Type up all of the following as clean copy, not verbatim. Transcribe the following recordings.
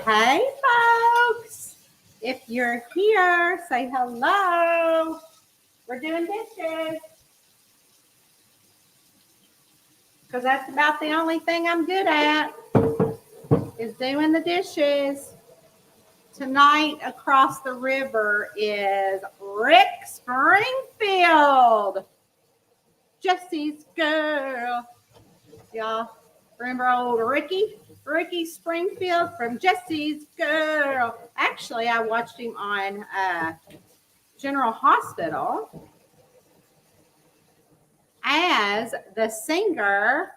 Hey, folks. If you're here, say hello. We're doing dishes. Because that's about the only thing I'm good at is doing the dishes. Tonight across the river is Rick Springfield. Jesse's girl. Y'all remember old Ricky? Ricky Springfield from Jesse's Girl. Actually, I watched him on General Hospital as the singer.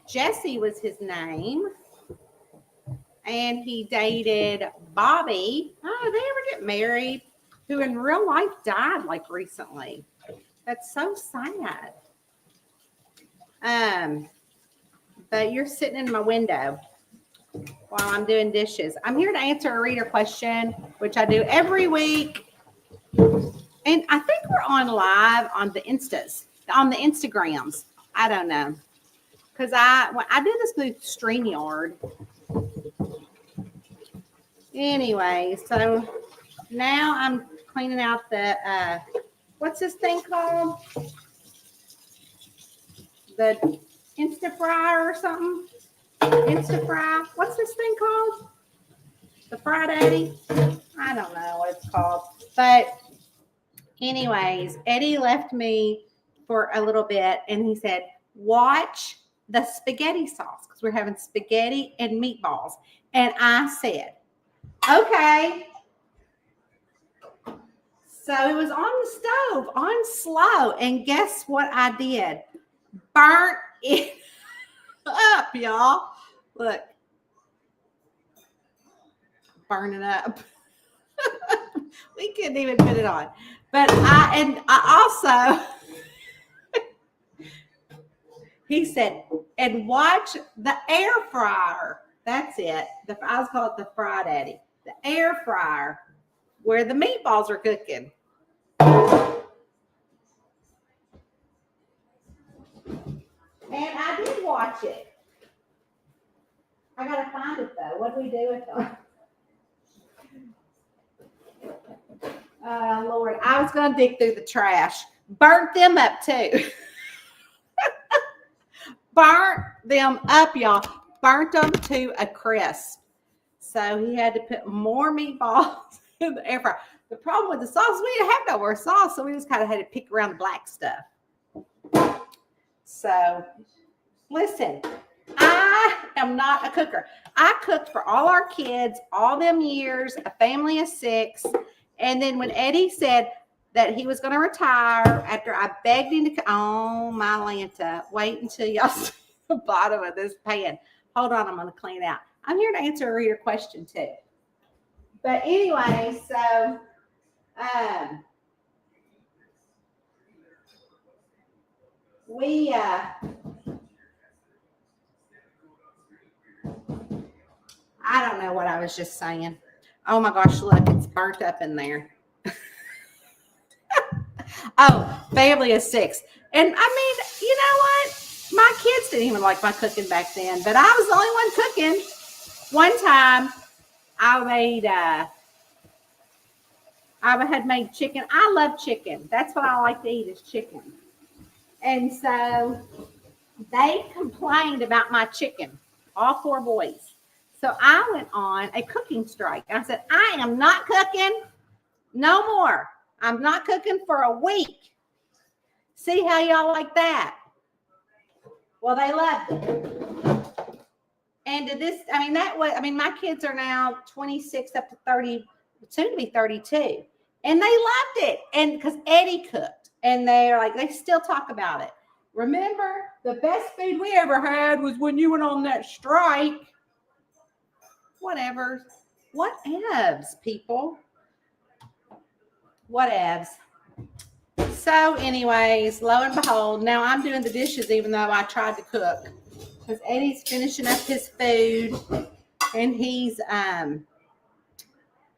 Jesse was his name. And he dated Bobby. Oh, did they ever get married? Who in real life died like recently. That's so sad. But you're sitting in my window while I'm doing dishes. I'm here to answer a reader question, which I do every week. And I think we're on live on the Instagrams. I don't know. Because I did this through StreamYard. Anyway, so now I'm cleaning out the, what's this thing called? The Insta-Fry or something? Insta-Fry. What's this thing called? The Friday? I don't know what it's called. But anyways, Eddie left me for a little bit and he said, watch the spaghetti sauce because we're having spaghetti and meatballs. And I said, okay. So it was on the stove, on slow. And guess what I did? Burnt it up, y'all. Look. Burning up. We couldn't even put it on. But I also, he said, and watch the air fryer. That's it. I was called the Fry Daddy. The air fryer where the meatballs are cooking. And I did watch it. I got to find it, though. What do we do with them? Lord, I was going to dig through the trash. Burnt them up, too. Burnt them up, y'all. Burnt them to a crisp. So he had to put more meatballs in the air fryer. The problem with the sauce, we didn't have no more sauce, so we just kind of had to pick around the black stuff. So, listen, I am not a cooker. I cooked for all our kids all them years, a family of 6. And then when Eddie said that he was going to retire after I begged him to, oh, my Lanta, wait until y'all see the bottom of this pan. Hold on, I'm going to clean it out. I'm here to answer a reader question, too. But anyway, so, I don't know what I was just saying. Oh my gosh, look, it's burnt up in there. Oh, family of 6. And I mean, you know what? My kids didn't even like my cooking back then, but I was the only one cooking. One time I had made chicken. I love chicken. That's what I like to eat is chicken. And so they complained about my chicken, all 4 boys. So I went on a cooking strike. And I said, I am not cooking no more. I'm not cooking for a week. See how y'all like that? Well, they loved it. And to this, I mean, my kids are now 26 up to 30, soon to be 32. And they loved it. And because Eddie cooked. And they're like, they still talk about it. Remember, the best food we ever had was when you went on that strike. Whatever. Whatevs, people. Whatevs. So, anyways, lo and behold, now I'm doing the dishes even though I tried to cook. Because Eddie's finishing up his food and he's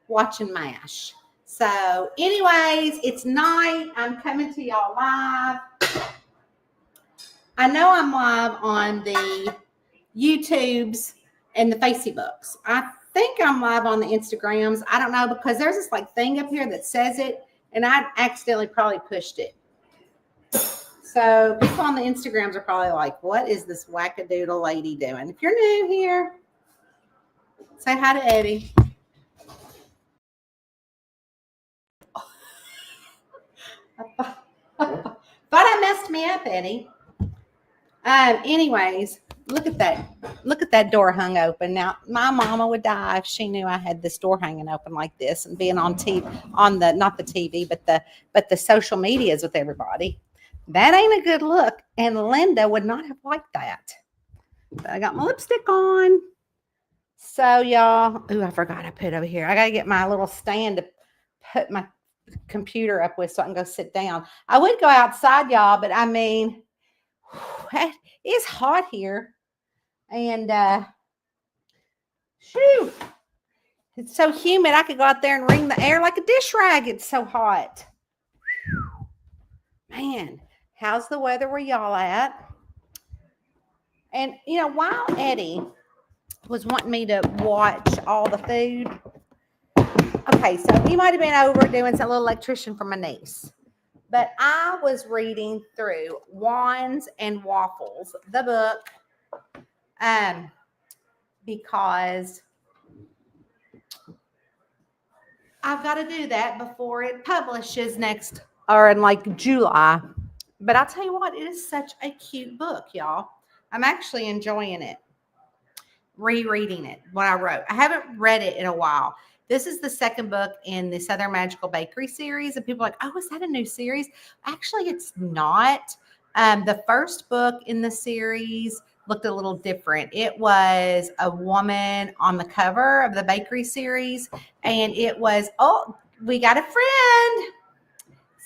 watching MASH. So, anyways, it's night. I'm coming to y'all live. I know I'm live on the YouTubes and the Facey books. I think I'm live on the Instagrams. I don't know because there's this like thing up here that says it, and I accidentally probably pushed it. So people on the Instagrams are probably like, what is this wackadoodle lady doing? If you're new here, say hi to Eddie. Thought I messed me up, Eddie. Anyways, look at that. Look at that door hung open. Now, my mama would die if she knew I had this door hanging open like this and being on TV, on the, not the TV, but the social medias with everybody. That ain't a good look. And Linda would not have liked that. But I got my lipstick on. So y'all, ooh, I forgot I put over here. I got to get my little stand to put my computer up with so I can go sit down. I would go outside, y'all, but I mean, it's hot here. And shoot, it's so humid. I could go out there and wring the air like a dish rag. It's so hot. Man, how's the weather where y'all at? And, you know, while Eddie was wanting me to watch all the food, okay, so he might have been over doing some little electrician for my niece. But I was reading through Wands and Waffles, the book, because I've got to do that before it publishes next, or in like July. But I'll tell you what, it is such a cute book, y'all. I'm actually enjoying it, rereading it, what I wrote. I haven't read it in a while. This is the second book in the Southern Magical Bakery series. And people are like, oh, is that a new series? Actually, it's not. The first book in the series looked a little different. It was a woman on the cover of the bakery series. And it was, oh, we got a friend.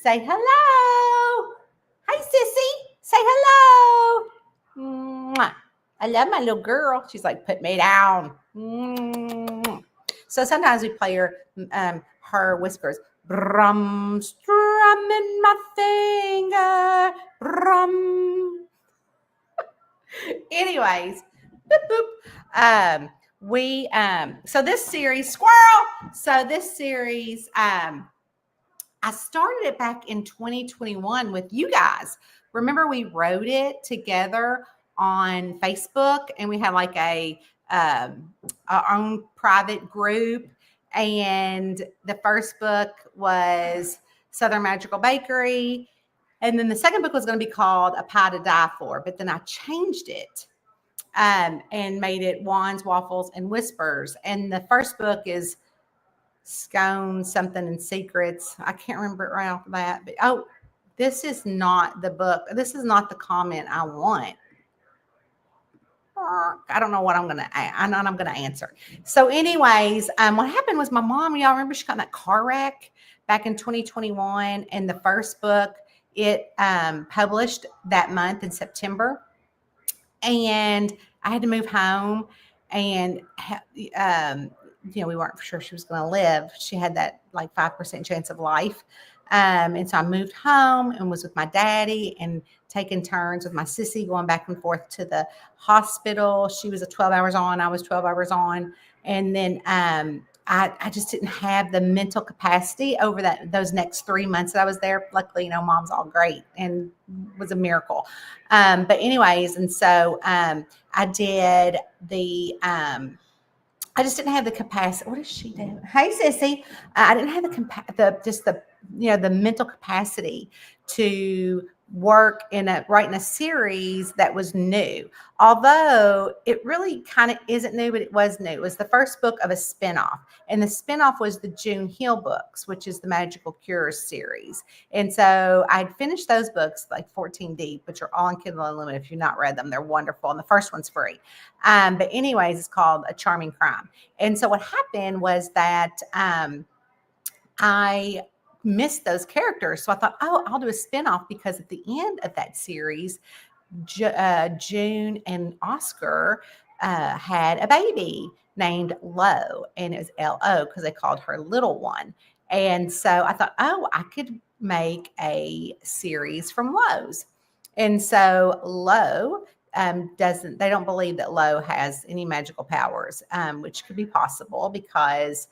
Say hello. Hi, sissy. Say hello. Mwah. I love my little girl. She's like, put me down. Mwah. So sometimes we play her whispers, brum, strumming my finger, brum. Anyways, boop, boop. So this series, squirrel. So this series, I started it back in 2021 with you guys. Remember, we wrote it together on Facebook, and we had like our own private group. And the first book was Southern Magical Bakery. And then the second book was going to be called A Pie to Die For. But then I changed it and made it Wands, Waffles, and Whispers. And the first book is Scones, Something and Secrets. I can't remember it right off the bat. But, oh, this is not the book. This is not the comment I want. I don't know what I'm going to, I'm going to answer. So anyways, what happened was my mom, y'all remember she got in that car wreck back in 2021, and the first book, it published that month in September. And I had to move home, and, you know, we weren't sure she was going to live. She had that like 5% chance of life. And so I moved home and was with my daddy and taking turns with my sissy going back and forth to the hospital. She was 12 hours on, I was 12 hours on. And then I just didn't have the mental capacity over those next 3 months that I was there. Luckily, you know, mom's all great and was a miracle. But anyways, and so I did the I just didn't have the capacity. What is she doing? Hey, sissy. I didn't have the mental capacity to work writing a series that was new. Although it really kind of isn't new, but it was new. It was the first book of a spinoff. And the spinoff was the June Hill books, which is the Magical Cures series. And so I'd finished those books, like 14 deep, which are all on Kindle Unlimited. If you've not read them, they're wonderful. And the first one's free. But anyways, it's called A Charming Crime. And so what happened was that I missed those characters. So I thought, oh, I'll do a spinoff, because at the end of that series, June and Oscar had a baby named Lo, and it was L-O because they called her little one. And so I thought, oh, I could make a series from Lo's. And so Lo they don't believe that Lo has any magical powers, which could be possible because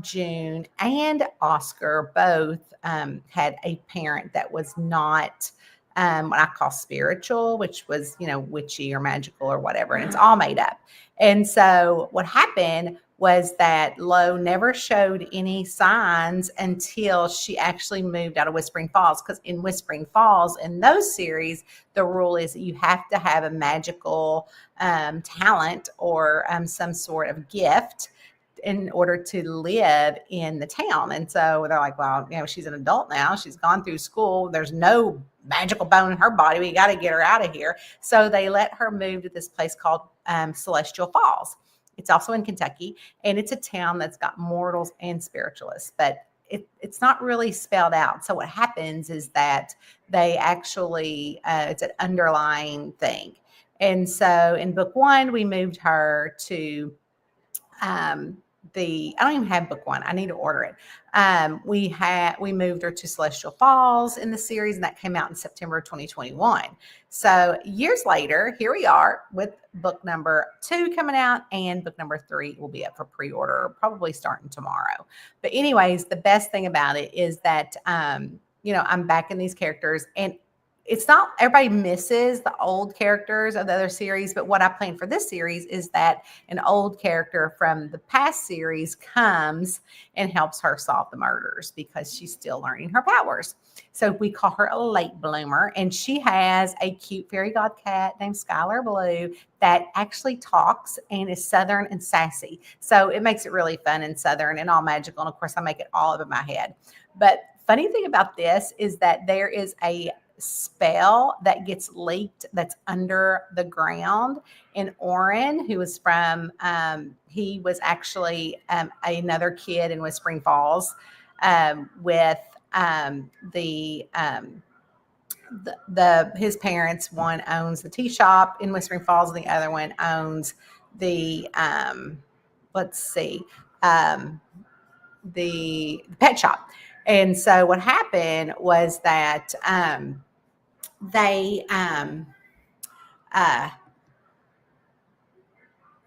June and Oscar both had a parent that was not what I call spiritual, which was, witchy or magical or whatever. And it's all made up. And so what happened was that Lo never showed any signs until she actually moved out of Whispering Falls. Because in Whispering Falls, in those series, the rule is that you have to have a magical talent or some sort of gift in order to live in the town. And so they're like, well, she's an adult now. She's gone through school. There's no magical bone in her body. We got to get her out of here. So they let her move to this place called Celestial Falls. It's also in Kentucky, and it's a town that's got mortals and spiritualists, but it's not really spelled out. So what happens is that they actually, it's an underlying thing. And so in book 1, we moved her to I don't even have book 1. I need to order it. We moved her to Celestial Falls in the series, and that came out in September of 2021. So years later, here we are with book number 2 coming out, and book number 3 will be up for pre-order, probably starting tomorrow. But anyways, the best thing about it is that, I'm back in these characters, and it's not everybody misses the old characters of the other series, but what I plan for this series is that an old character from the past series comes and helps her solve the murders because she's still learning her powers. So we call her a late bloomer, and she has a cute fairy god cat named Skylar Blue that actually talks and is Southern and sassy. So it makes it really fun and Southern and all magical. And of course, I make it all up in my head. But funny thing about this is that there is a spell that gets leaked that's under the ground. And Oren, who was from, he was actually another kid in Whispering Falls with his parents. One owns the tea shop in Whispering Falls, and the other one owns the the pet shop. And so what happened was that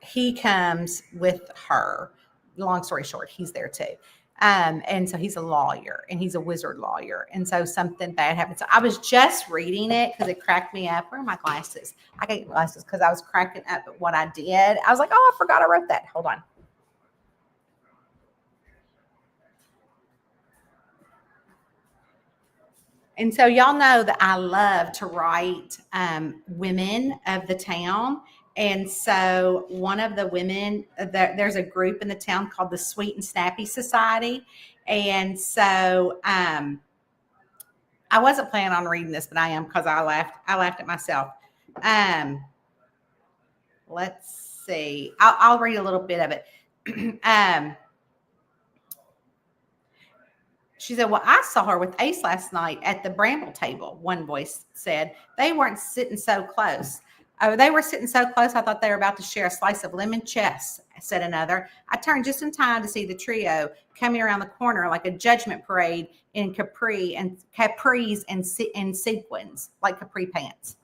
he comes with her. Long story short, he's there too. And so he's a lawyer, and he's a wizard lawyer. And so something bad happened. So I was just reading it because it cracked me up. Where are my glasses? I got glasses because I was cracking up at what I did. I was like, oh, I forgot I wrote that. Hold on. And so y'all know that I love to write women of the town. And so one of the women, there's a group in the town called the Sweet and Snappy Society. And so I wasn't planning on reading this, but I am because I laughed at myself. Let's see. I'll read a little bit of it. She said, well, I saw her with Ace last night at the Bramble table, one voice said. They weren't sitting so close. Oh, they were sitting so close, I thought they were about to share a slice of lemon chess, said another. I turned just in time to see the trio coming around the corner like a judgment parade in capris and sequins, like capri pants.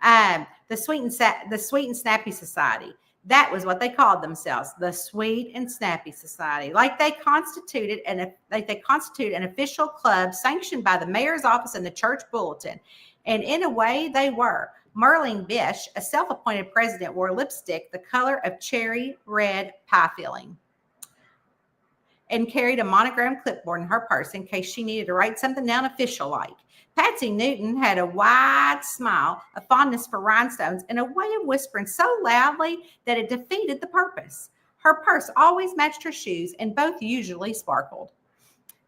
The Sweet and Snappy Society. That was what they called themselves, the Sweet and Snappy Society. Like they constitute an official club sanctioned by the mayor's office and the church bulletin. And in a way, they were. Merlin Bish, a self-appointed president, wore lipstick the color of cherry red pie filling and carried a monogrammed clipboard in her purse in case she needed to write something down official-like. Patsy Newton had a wide smile, a fondness for rhinestones, and a way of whispering so loudly that it defeated the purpose. Her purse always matched her shoes, and both usually sparkled.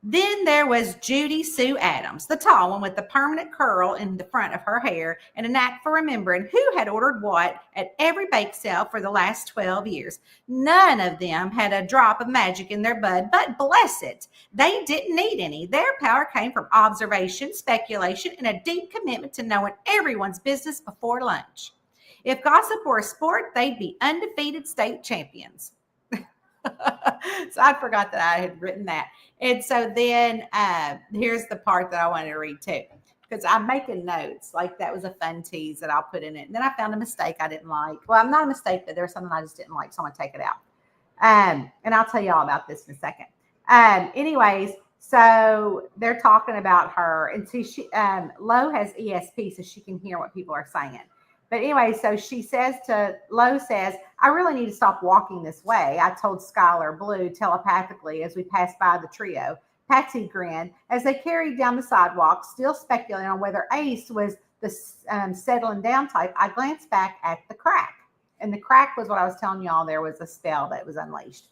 Then there was Judy Sue Adams, the tall one with the permanent curl in the front of her hair and a knack for remembering who had ordered what at every bake sale for the last 12 years. None of them had a drop of magic in their bud, but bless it, they didn't need any. Their power came from observation, speculation, and a deep commitment to knowing everyone's business before lunch. If gossip were a sport, they'd be undefeated state champions. So I forgot that I had written that. And so then here's the part that I wanted to read too, because I'm making notes. Like that was a fun tease that I'll put in it. And then I found a mistake I didn't like. Well, I'm not a mistake, but there was something I just didn't like, so I'm gonna take it out. And I'll tell you all about this in a second. Anyways, so they're talking about her, and see, Lo has ESP, so she can hear what people are saying. But anyway, so Lo says, I really need to stop walking this way. I told Skylar Blue telepathically as we passed by the trio. Patsy grinned as they carried down the sidewalk, still speculating on whether Ace was the settling down type. I glanced back at the crack. And the crack was what I was telling y'all. There was a spell that was unleashed.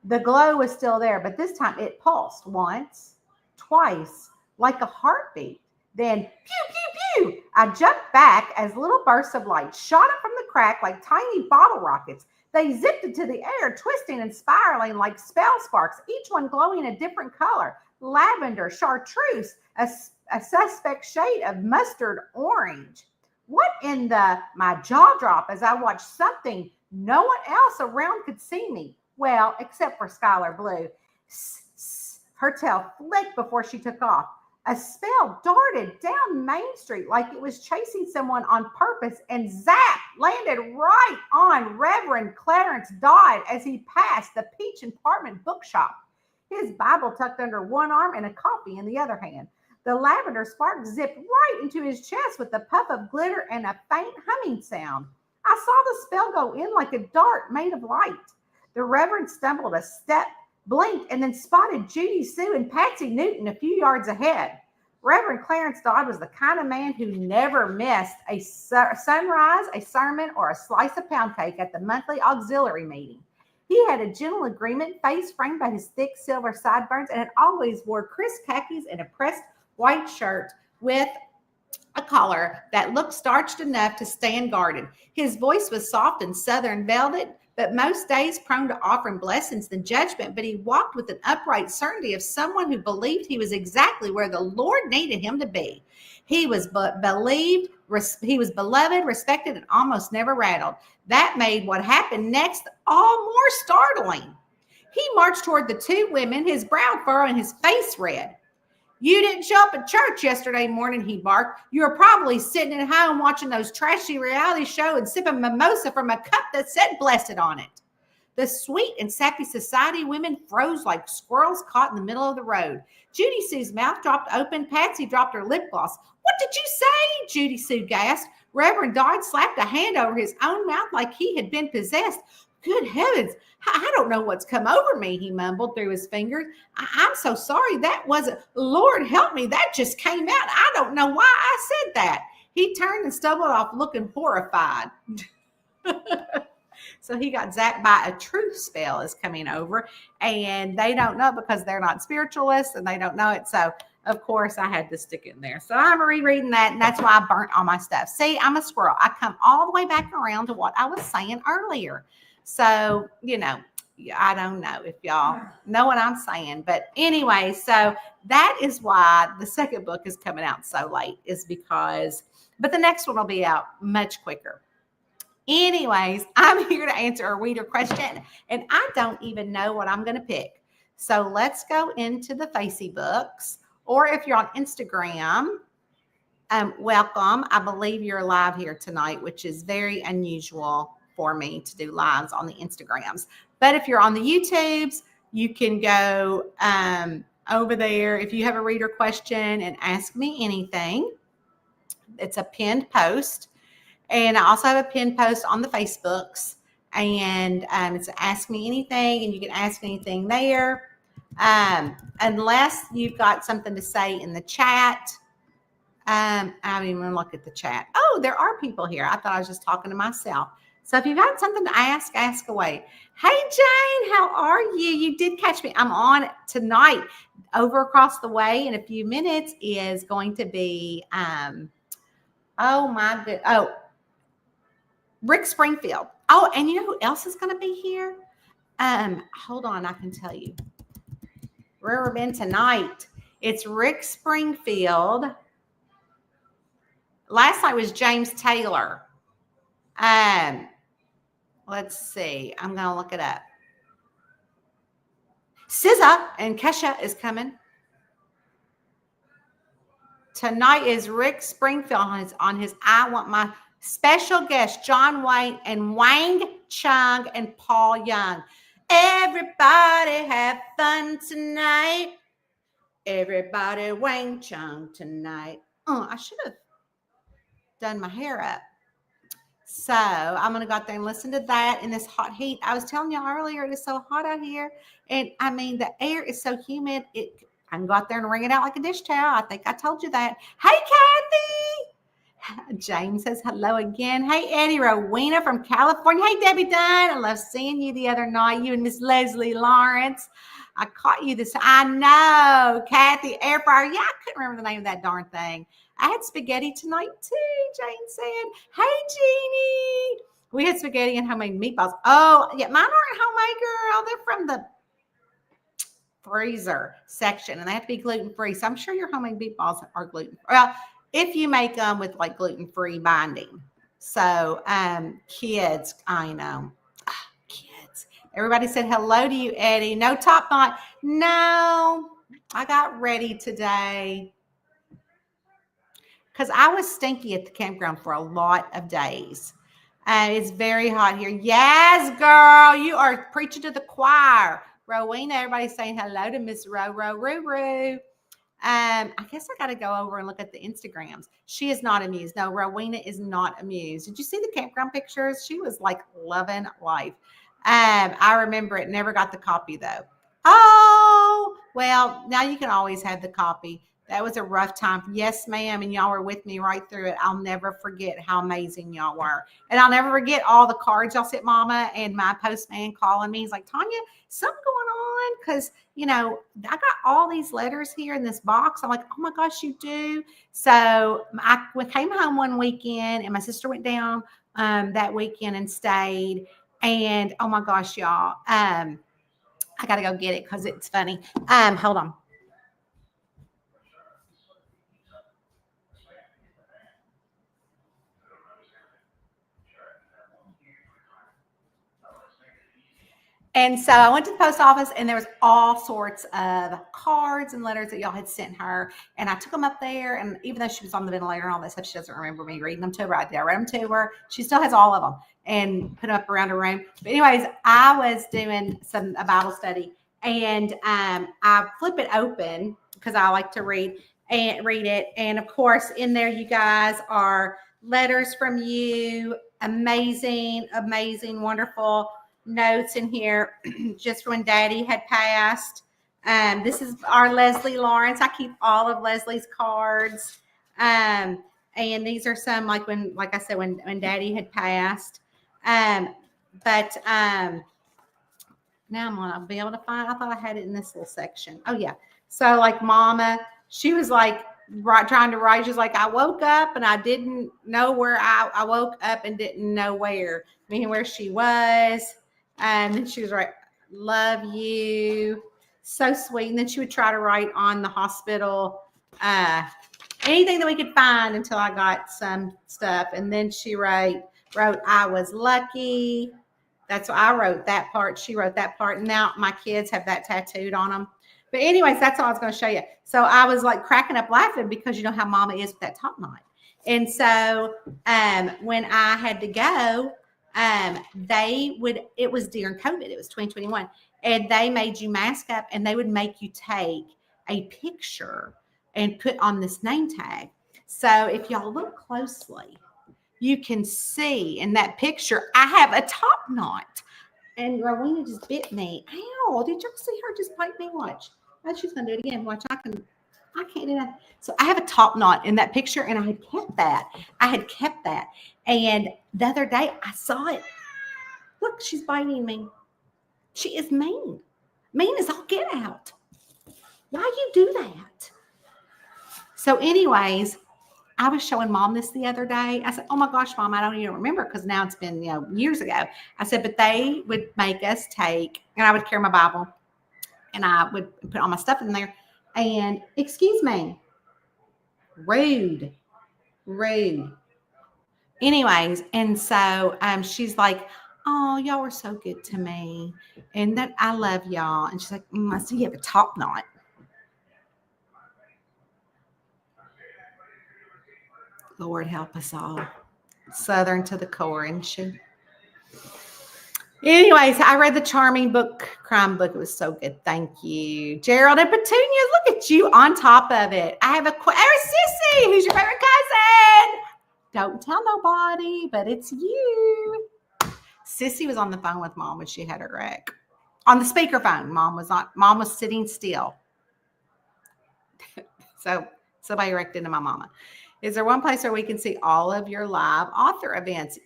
The glow was still there, but this time it pulsed once, twice, like a heartbeat. Then, pew, pew, pew. I jumped back as little bursts of light shot up from the crack like tiny bottle rockets. They zipped into the air, twisting and spiraling like spell sparks, each one glowing a different color. Lavender, chartreuse, a suspect shade of mustard orange. What in my jaw dropped as I watched something no one else around could see me. Well, except for Skylar Blue. Her tail flicked before she took off. A spell darted down Main Street like it was chasing someone on purpose, and zap, landed right on Reverend Clarence Dodd as he passed the Peach Apartment bookshop, his Bible tucked under one arm and a coffee in the other hand. The lavender spark zipped right into his chest with a puff of glitter and a faint humming sound. I saw the spell go in like a dart made of light. The Reverend stumbled a step, blinked, and then spotted Judy Sue and Patsy Newton a few yards ahead. Reverend Clarence Dodd was the kind of man who never missed a sunrise, a sermon, or a slice of pound cake at the monthly auxiliary meeting. He had a gentle agreement face framed by his thick silver sideburns, and had always wore crisp khakis and a pressed white shirt with a collar that looked starched enough to stand guarded. His voice was soft and southern velvet, but most days prone to offering blessings than judgment. But he walked with an upright certainty of someone who believed he was exactly where the Lord needed him to be. He was beloved, respected, and almost never rattled. That made what happened next all more startling. He marched toward the two women, his brow furrowed and his face red. You didn't show up at church yesterday morning, he barked. You were probably sitting at home watching those trashy reality shows and sipping mimosa from a cup that said blessed on it. The sweet and sappy society women froze like squirrels caught in the middle of the road. Judy Sue's mouth dropped open. Patsy dropped her lip gloss. What did you say? Judy Sue gasped. Reverend Dodd slapped a hand over his own mouth like he had been possessed. Good heavens, I don't know what's come over me, he mumbled through his fingers. I'm so sorry. That wasn't, Lord help me, that just came out. I don't know why I said that. He turned and stumbled off looking horrified. So he got zapped by a truth spell is coming over, and they don't know because they're not spiritualists and they don't know it. So, of course, I had to stick it in there. So I'm rereading that, and that's why I burnt all my stuff. See, I'm a squirrel. I come all the way back around to what I was saying earlier. So, I don't know if y'all know what I'm saying. But anyway, so that is why the second book is coming out so late, is because, but the next one will be out much quicker. Anyways, I'm here to answer a reader question, and I don't even know what I'm going to pick. So let's go into the Facey books, or if you're on Instagram, welcome. I believe you're live here tonight, which is very unusual for me to do lives on the Instagrams. But if you're on the YouTubes, you can go over there if you have a reader question and ask me anything. It's a pinned post. And I also have a pinned post on the Facebooks. And it's Ask Me Anything, and you can ask anything there. Unless you've got something to say in the chat. I don't even look at the chat. Oh, there are people here. I thought I was just talking to myself. So if you've got something to ask away. Hey, Jane, how are you? You did catch me. I'm on tonight. Over across the way in a few minutes is going to be, Rick Springfield. Oh, and you know who else is going to be here? Hold on, I can tell you. Rare been tonight. It's Rick Springfield. Last night was James Taylor. Let's see. I'm going to look it up. SZA and Kesha is coming. Tonight is Rick Springfield on his I Want My special guest, John Wayne and Wang Chung and Paul Young. Everybody have fun tonight. Everybody Wang Chung tonight. Oh, I should have done my hair up. So I'm going to go out there and listen to that in this hot heat. I was telling y'all earlier, it is so hot out here. And I mean, the air is so humid. I can go out there and wring it out like a dish towel. I think I told you that. Hey, Kathy. James says hello again. Hey, Eddie Rowena from California. Hey, Debbie Dunn. I love seeing you the other night, you and Miss Leslie Lawrence. I caught you this. I know, Kathy, air fryer. Yeah, I couldn't remember the name of that darn thing. I had spaghetti tonight too, Jane said. Hey, Jeannie. We had spaghetti and homemade meatballs. Oh, yeah, mine aren't homemade, girl. They're from the freezer section, and they have to be gluten-free. So I'm sure your homemade meatballs are gluten-free. Well, if you make them with like gluten-free binding. So, kids, I know. Kids. Everybody said hello to you, Eddie. No top knot. No, I got ready today because I was stinky at the campground for a lot of days. It's very hot here. Yes, girl, you are preaching to the choir. Rowena, everybody's saying hello to Miss Roo. I guess I got to go over and look at the Instagrams. She is not amused. No, Rowena is not amused. Did you see the campground pictures? She was like loving life. I remember it. Never got the copy though. Oh, well, now you can always have the copy. That was a rough time. Yes, ma'am. And y'all were with me right through it. I'll never forget how amazing y'all were. And I'll never forget all the cards y'all sent Mama and my postman calling me. He's like, Tanya, something going on? Because, you know, I got all these letters here in this box. I'm like, oh my gosh, you do? So I came home one weekend and my sister went down that weekend and stayed. And oh my gosh, y'all, I got to go get it because it's funny. Hold on. And so I went to the post office and there was all sorts of cards and letters that y'all had sent her. And I took them up there. And even though she was on the ventilator and all that stuff, she doesn't remember me reading them to her. I did. I read them to her. She still has all of them and put them up around her room. But anyways, I was doing a Bible study and I flip it open because I like to read it. And of course, in there, you guys are letters from you. Amazing, wonderful notes in here just when Daddy had passed. This is our Leslie Lawrence. I keep all of Leslie's cards. And these are some like I said, when Daddy had passed. But now I'm gonna be able to find. I thought I had it in this little section. Oh yeah. So like Mama, she was like trying to write. She's like, I woke up and I didn't know where I woke up and didn't know where she was. And then she was like, love you. So sweet. And then she would try to write on the hospital, anything that we could find until I got some stuff. And then she wrote, I was lucky. That's what I wrote that part. She wrote that part. And now my kids have that tattooed on them. But anyways, that's all I was going to show you. So I was like cracking up laughing because you know how Mama is with that top knot. And so when I had to go, it was during COVID, it was 2021, and they made you mask up and they would make you take a picture and put on this name tag. So if y'all look closely, you can see in that picture, I have a top knot and Rowena just bit me. Ow, did y'all see her just bite me? Watch. Oh, she's going to do it again. Watch, I can't do that. So I have a top knot in that picture and I had kept that. And the other day I saw it. Look, she's biting me. She is mean. Mean as all get out. Why you do that? So anyways, I was showing Mom this the other day. I said, oh my gosh, Mom, I don't even remember because now it's been, years ago. I said, but they would make us take, and I would carry my Bible and I would put all my stuff in there. And excuse me, rude. Anyways, and so she's like, oh, y'all were so good to me. And that I love y'all. And she's like, I see you have a top knot. Lord help us all. Southern to the core, isn't she? Anyways, I read the charming book, crime book. It was so good. Thank you. Gerald and Petunia, look at you on top of it. I have a question. Sissy, who's your favorite cousin? Don't tell nobody, but it's you. Sissy was on the phone with Mom when she had her wreck. On the speakerphone. Mom was sitting still. So somebody wrecked into my mama. Is there one place where we can see all of your live author events?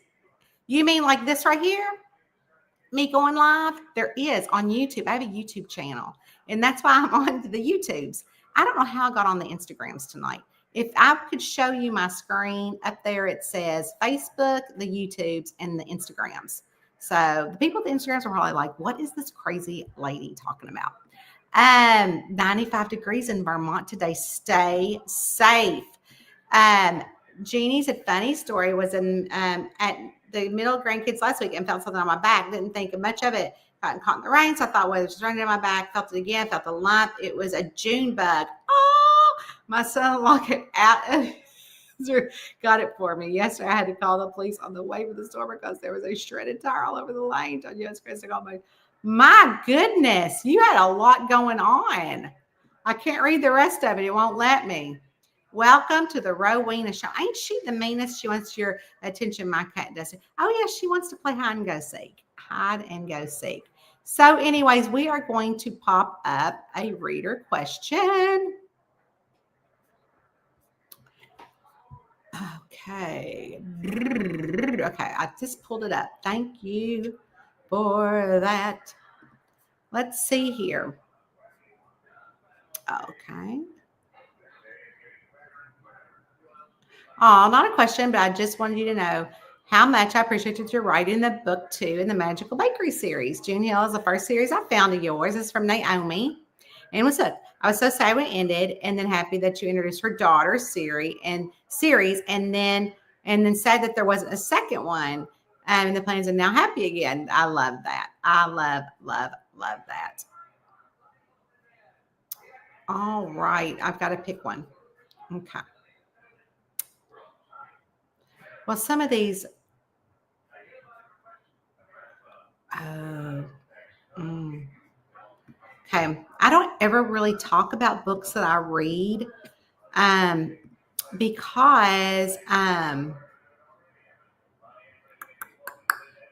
You mean like this right here? Me going live? There is on YouTube. I have a YouTube channel, and that's why I'm on the YouTubes. I don't know how I got on the Instagrams tonight. If I could show you my screen up there, it says Facebook, the YouTubes, and the Instagrams. So the people at the Instagrams are probably like, what is this crazy lady talking about? 95 degrees in Vermont today. Stay safe. Jeannie said, funny story was at the middle grandkids last week and felt something on my back. Didn't think much of it. Got caught in the rain, so I thought, well, it was just running in my back. Felt it again. Felt the lump. It was a June bug. Oh, my son-in-law got out. Got it for me. Yesterday, I had to call the police on the way to the store because there was a shredded tire all over the lane. Told you it's Chris. My goodness, you had a lot going on. I can't read the rest of it. It won't let me. Welcome to the Rowena Show. Ain't she the meanest? She wants your attention. My cat does it. Oh, yeah, she wants to play hide and go seek. Hide and go seek. So anyways, we are going to pop up a reader question. Okay. Okay, I just pulled it up. Thank you for that. Let's see here. Okay. Oh, not a question, but I just wanted you to know how much I appreciate that you're writing the book 2 in the Magical Bakery series. June Hill is the first series I found of yours. It's from Naomi. And what's up? I was so sad when it ended, and then happy that you introduced her daughter's series, and then sad that there wasn't a second one. And the plans are now happy again. I love that. I love that. All right, I've got to pick one. Okay. Well, some of these. Okay. I don't ever really talk about books that I read because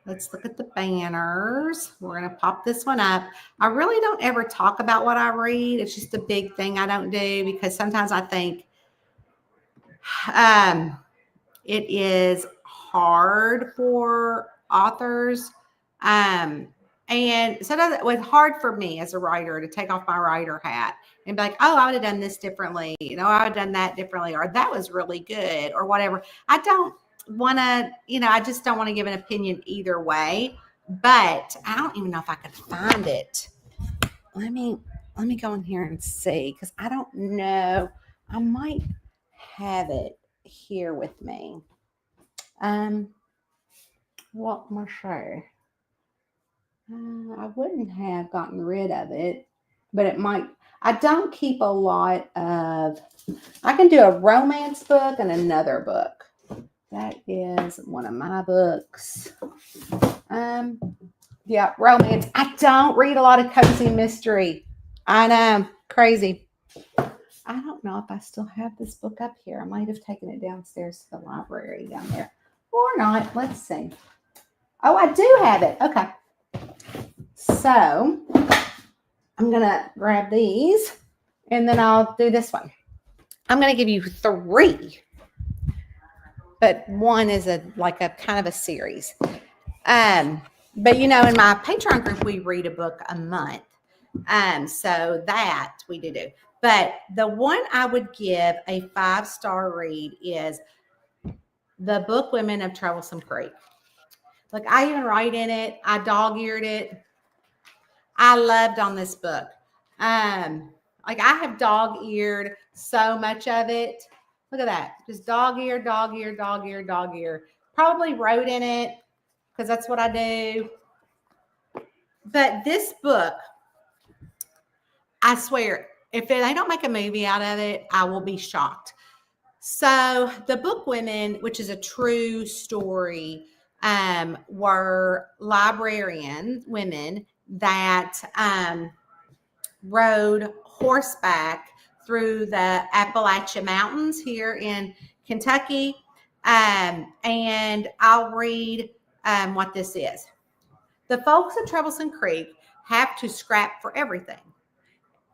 let's look at the banners. We're going to pop this one up. I really don't ever talk about what I read. It's just a big thing I don't do because sometimes I think it is hard for authors. And so it was hard for me as a writer to take off my writer hat and be like, oh, I would have done this differently. I would have done that differently, or that was really good, or whatever. I don't want to, I just don't want to give an opinion either way, but I don't even know if I could find it. Let me go in here and see, because I don't know. I might have it here with me. What more sure? I wouldn't have gotten rid of it, but it might. I don't keep a lot of. I can do a romance book and another book. That is one of my books. Yeah, romance. I don't read a lot of cozy mystery. I know, crazy. I don't know if I still have this book up here. I might have taken it downstairs to the library down there, or not. Let's see. Oh, I do have it. Okay. So I'm going to grab these and then I'll do this one. I'm going to give you 3, but one is a kind of a series. But in my Patreon group, we read a book a month. So that we do. But the one I would give a 5-star read is the book Women of Troublesome Creek. Look, I even write in it. I dog-eared it. I loved on this book. I have dog-eared so much of it. Look at that. Just dog-ear. Probably wrote in it because that's what I do. But this book, I swear, if they don't make a movie out of it, I will be shocked. So the book women, which is a true story, were librarian women that rode horseback through the Appalachian Mountains here in Kentucky. And I'll read what this is. The folks at Troublesome Creek have to scrap for everything,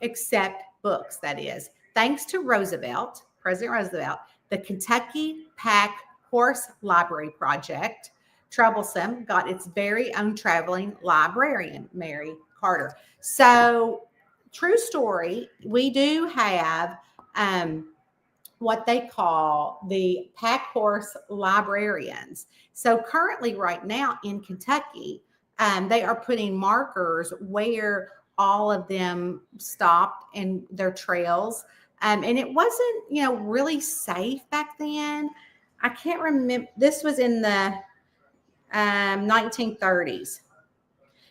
except books, that is. Thanks to Roosevelt, President Roosevelt, the Kentucky Pack Horse Library Project, Troublesome got its very own traveling librarian, Mary Carter. So, true story, we do have what they call the pack horse librarians. So, currently, right now in Kentucky, they are putting markers where all of them stopped in their trails. And it wasn't, really safe back then. I can't remember. This was in the 1930s.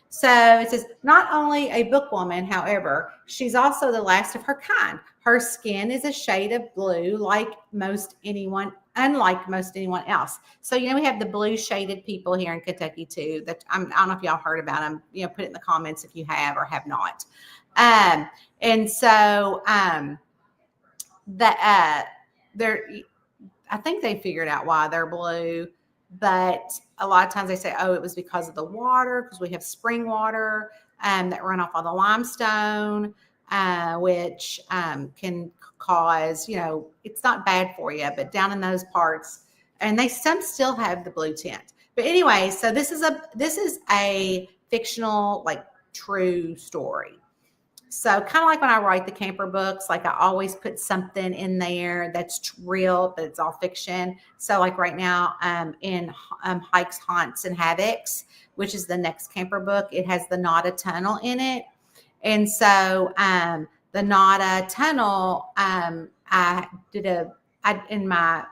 So it says, not only a bookwoman, however, she's also the last of her kind. Her skin is a shade of blue, unlike most anyone else. So, we have the blue shaded people here in Kentucky too. That I don't know if y'all heard about them. Put it in the comments if you have or have not. And so they're, I think they figured out why they're blue. But a lot of times they say, it was because of the water, because we have spring water that run off on the limestone, which can cause, it's not bad for you, but down in those parts, and some still have the blue tint. But anyway, so this is a fictional, like, true story. So kind of like when I write the camper books, like I always put something in there that's real, but it's all fiction. So like right now in Hikes, Haunts, and Havocs, which is the next camper book, it has the Nada Tunnel in it. And so the Nada Tunnel, I did in my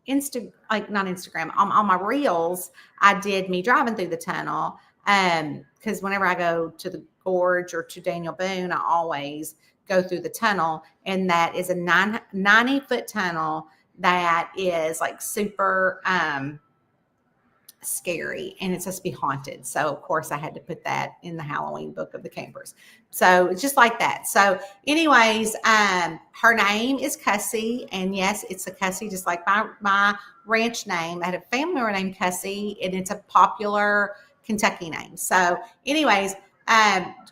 not Instagram, on my reels, I did me driving through the tunnel. Because whenever I go to the Gorge or to Daniel Boone, I always go through the tunnel, and that is a 90-foot tunnel that is like super scary, and it's supposed to be haunted. So of course I had to put that in the Halloween book of the campers. So it's just like that. So anyways, her name is Cussy, and yes, it's a Cussy, just like my ranch name. I had a family member named Cussy, and it's a popular Kentucky name. So anyways,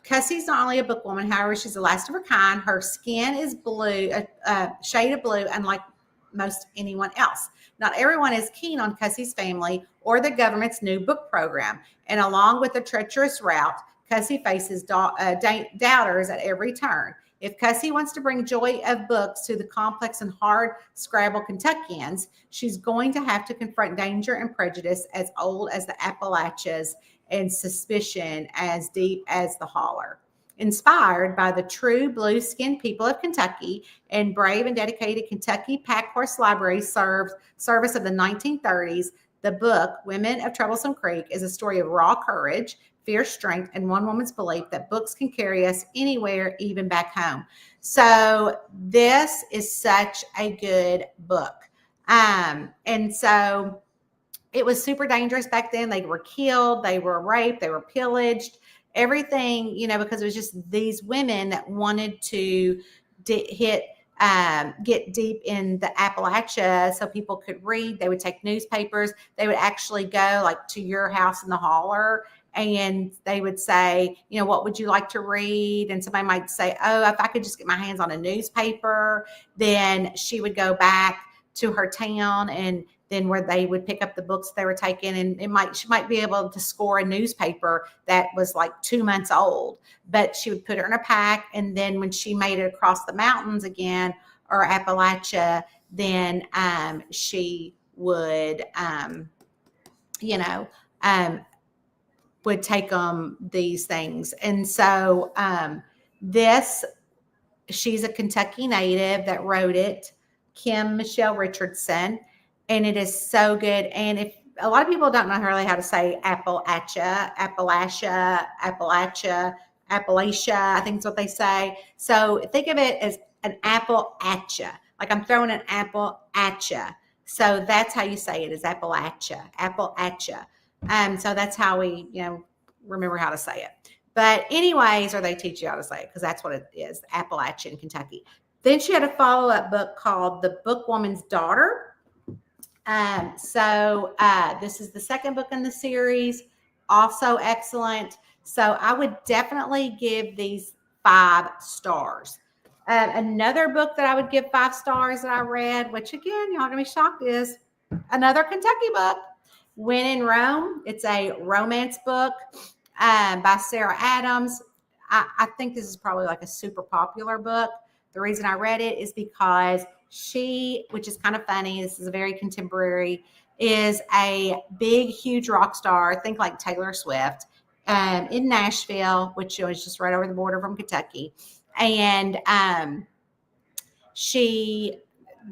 Cussy's not only a bookwoman, however, she's the last of her kind. Her skin is blue, a shade of blue, unlike most anyone else. Not everyone is keen on Cussy's family or the government's new book program. And along with the treacherous route, Cussy faces doubters at every turn. If Cussy wants to bring joy of books to the complex and hard scrabble Kentuckians, she's going to have to confront danger and prejudice as old as the Appalachians and suspicion as deep as the holler. Inspired by the true blue-skinned people of Kentucky and brave and dedicated Kentucky Pack Horse Library service of the 1930s, the book, Women of Troublesome Creek, is a story of raw courage, fierce strength, and one woman's belief that books can carry us anywhere, even back home. So this is such a good book. And so it was super dangerous back then. They were killed, they were raped, they were pillaged, everything, because it was just these women that wanted to get deep in the Appalachia so people could read. They would take newspapers. They would actually go like to your house in the holler, and they would say, what would you like to read? And somebody might say, if I could just get my hands on a newspaper. Then she would go back to her town, and then where they would pick up the books they were taking, and she might be able to score a newspaper that was like 2 months old, but she would put her in a pack. And then when she made it across the mountains again, or Appalachia, then she would, would take these things. And so she's a Kentucky native that wrote it, Kim Michelle Richardson. And it is so good. And if a lot of people don't know really how to say Appalachia, I think is what they say. So think of it as an Appalachia, Like I'm throwing an apple at you. So that's how you say it, is Appalachia, Appalachia. So that's how we, remember how to say it. But anyways, or they teach you how to say it because that's what it is, Appalachian, Kentucky. Then she had a follow-up book called The Bookwoman's Daughter. This is the second book in the series, also excellent. So I would definitely give these 5 stars. Another book that I would give 5 stars that I read, which again, y'all gonna be shocked, is another Kentucky book, When in Rome. It's a romance book by Sarah Adams. I think this is probably like a super popular book. The reason I read it is because she, which is kind of funny, this is a very contemporary, is a big, huge rock star, think like Taylor Swift, in Nashville, which is just right over the border from Kentucky. And she,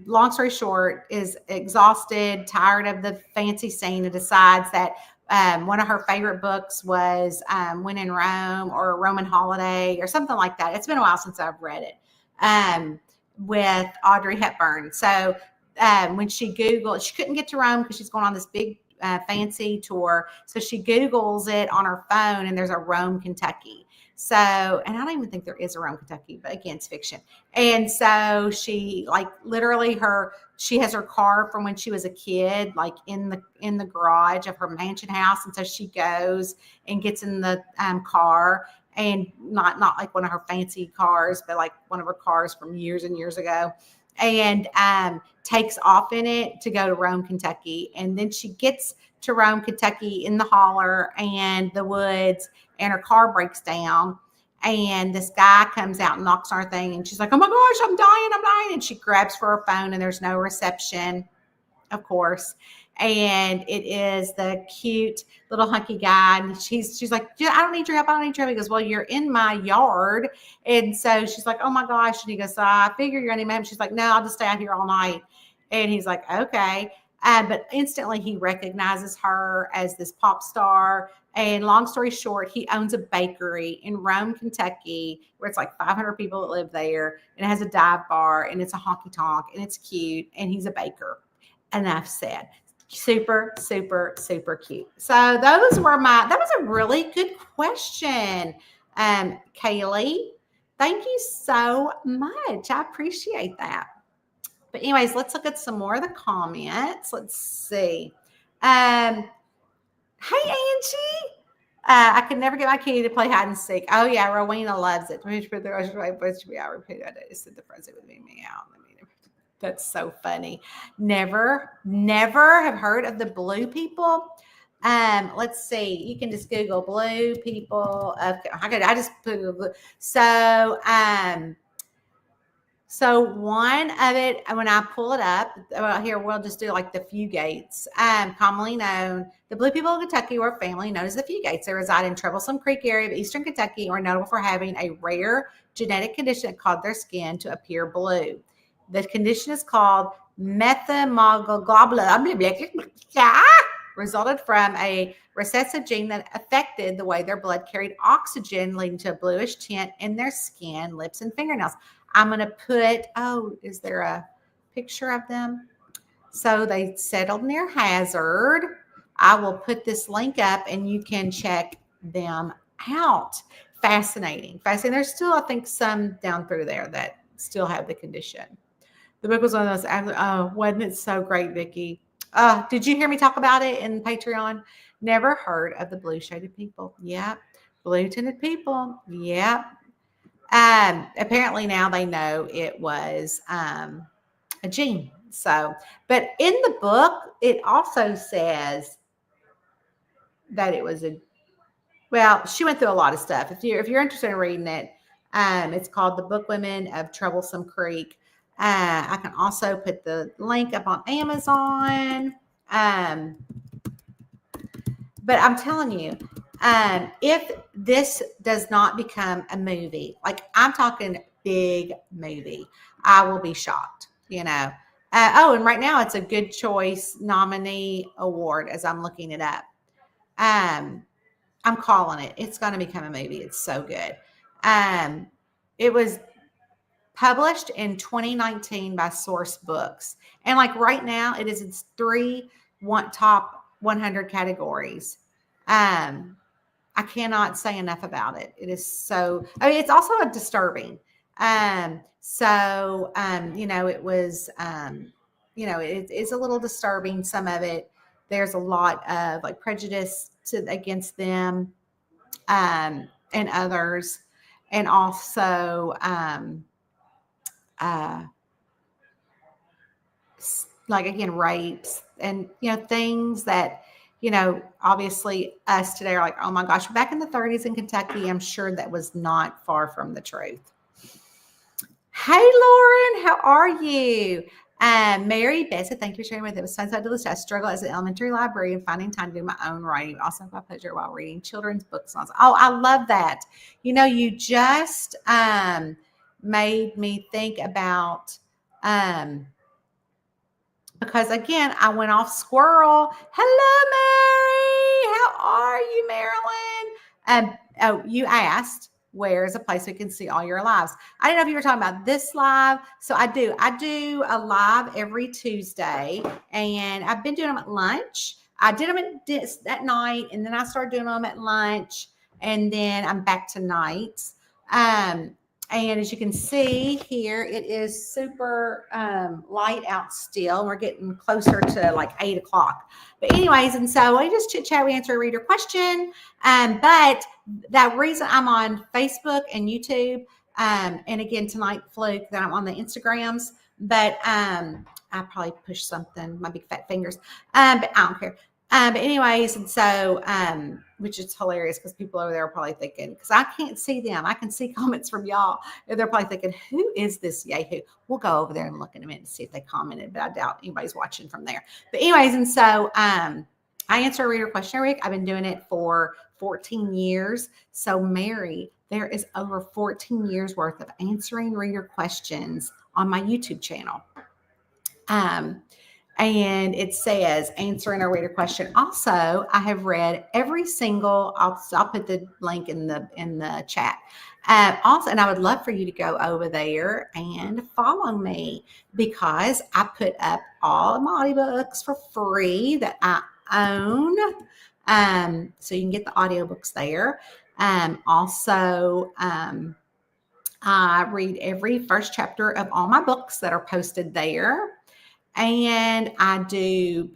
long story short, is exhausted, tired of the fancy scene, and decides that one of her favorite books was When in Rome or Roman Holiday or something like that. It's been a while since I've read it, with Audrey Hepburn. So when she Googled, she couldn't get to Rome because she's going on this big fancy tour. So she Googles it on her phone, and there's a Rome, Kentucky. So, and I don't even think there is a Rome, Kentucky, but again, it's fiction. And so she, like, literally she has her car from when she was a kid, like in the garage of her mansion house. And so she goes and gets in the car, and not like one of her fancy cars, but like one of her cars from years and years ago, and takes off in it to go to Rome, Kentucky. And then she gets to Rome, Kentucky in the holler and the woods, and her car breaks down. And this guy comes out and knocks on her thing, and she's like, oh my gosh, I'm dying. And she grabs for her phone, and there's no reception, of course. And it is the cute little hunky guy. And she's like, I don't need your help. He goes, well, you're in my yard. And so she's like, oh my gosh. And he goes, I figure you're going to him. She's like, no, I'll just stay out here all night. And he's like, okay. But instantly he recognizes her as this pop star. And long story short, he owns a bakery in Rome, Kentucky, where it's like 500 people that live there. And it has a dive bar, and it's a honky tonk, and it's cute. And he's a baker. Enough said. Super, super, super cute. So that was a really good question. Kaylee, thank you so much. I appreciate that. But anyways, let's look at some more of the comments. Let's see. Hey, Angie. I could never get my kitty to play hide and seek. Oh yeah, Rowena loves it. I repeat it. It said the present would leave me out. That's so funny. Never have heard of the blue people. Let's see. You can just Google blue people. I just put blue. So one of it, when I pull it up, well, here we'll just do like the Fugates. Commonly known, the blue people of Kentucky were a family known as the Fugates. They reside in Troublesome Creek area of eastern Kentucky and are notable for having a rare genetic condition that caused their skin to appear blue. The condition is called methemogloblin, resulted from a recessive gene that affected the way their blood carried oxygen, leading to a bluish tint in their skin, lips, and fingernails. I'm going to put, is there a picture of them? So they settled near Hazard. I will put this link up and you can check them out. Fascinating. There's still, I think, some down through there that still have the condition. The book was one of those, wasn't it so great, Vicki? Did you hear me talk about it in Patreon? Never heard of the blue shaded people. Yep. Blue tinted people. Yep. Apparently now they know it was a gene. So, but in the book, it also says that it was she went through a lot of stuff. If you're interested in reading it, it's called The Bookwomen of Troublesome Creek. I can also put the link up on Amazon. But I'm telling you, if this does not become a movie, like I'm talking big movie, I will be shocked, and right now it's a Good Choice nominee award as I'm looking it up. I'm calling it. It's going to become a movie. It's so good. It was published in 2019 by Source Books. And like right now, it is its top 100 categories. I cannot say enough about it. It is so, I mean, it's also a disturbing. It was, it's a little disturbing. Some of it, there's a lot of like prejudice against them, and others. And also, like again, rapes and, things that, obviously us today are like, oh my gosh, back in the 30s in Kentucky, I'm sure that was not far from the truth. Hey, Lauren, how are you? Mary Bessett, thank you for sharing with us. Sounds like I struggle as an elementary librarian finding time to do my own writing. Also, my pleasure while reading children's books. Oh, I love that. You just made me think about because again, I went off squirrel. Hello, Mary. How are you, Marilyn? You asked, where is a place we can see all your lives? I didn't know if you were talking about this live. So I do a live every Tuesday, and I've been doing them at lunch. I did them at night, and then I started doing them at lunch, and then I'm back tonight. And as you can see here, it is super light out still. We're getting closer to like 8 o'clock. But anyways, and so we just chit chat, we answer a reader question. But that reason I'm on Facebook and YouTube, and again tonight, Fluke, that I'm on the Instagrams. But I probably pushed something, my big fat fingers. But I don't care. But anyways, and so, which is hilarious because people over there are probably thinking, because I can't see them. I can see comments from y'all. And they're probably thinking, who is this Yahoo? We'll go over there and look in a minute and see if they commented, but I doubt anybody's watching from there. But anyways, and so I answer a reader question every week. I've been doing it for 14 years. So Mary, there is over 14 years worth of answering reader questions on my YouTube channel. And it says answering a reader question. Also, I have read every single, I'll put the link in the chat. Also, and I would love for you to go over there and follow me because I put up all of my audiobooks for free that I own. So you can get the audiobooks there. I read every first chapter of all my books that are posted there. And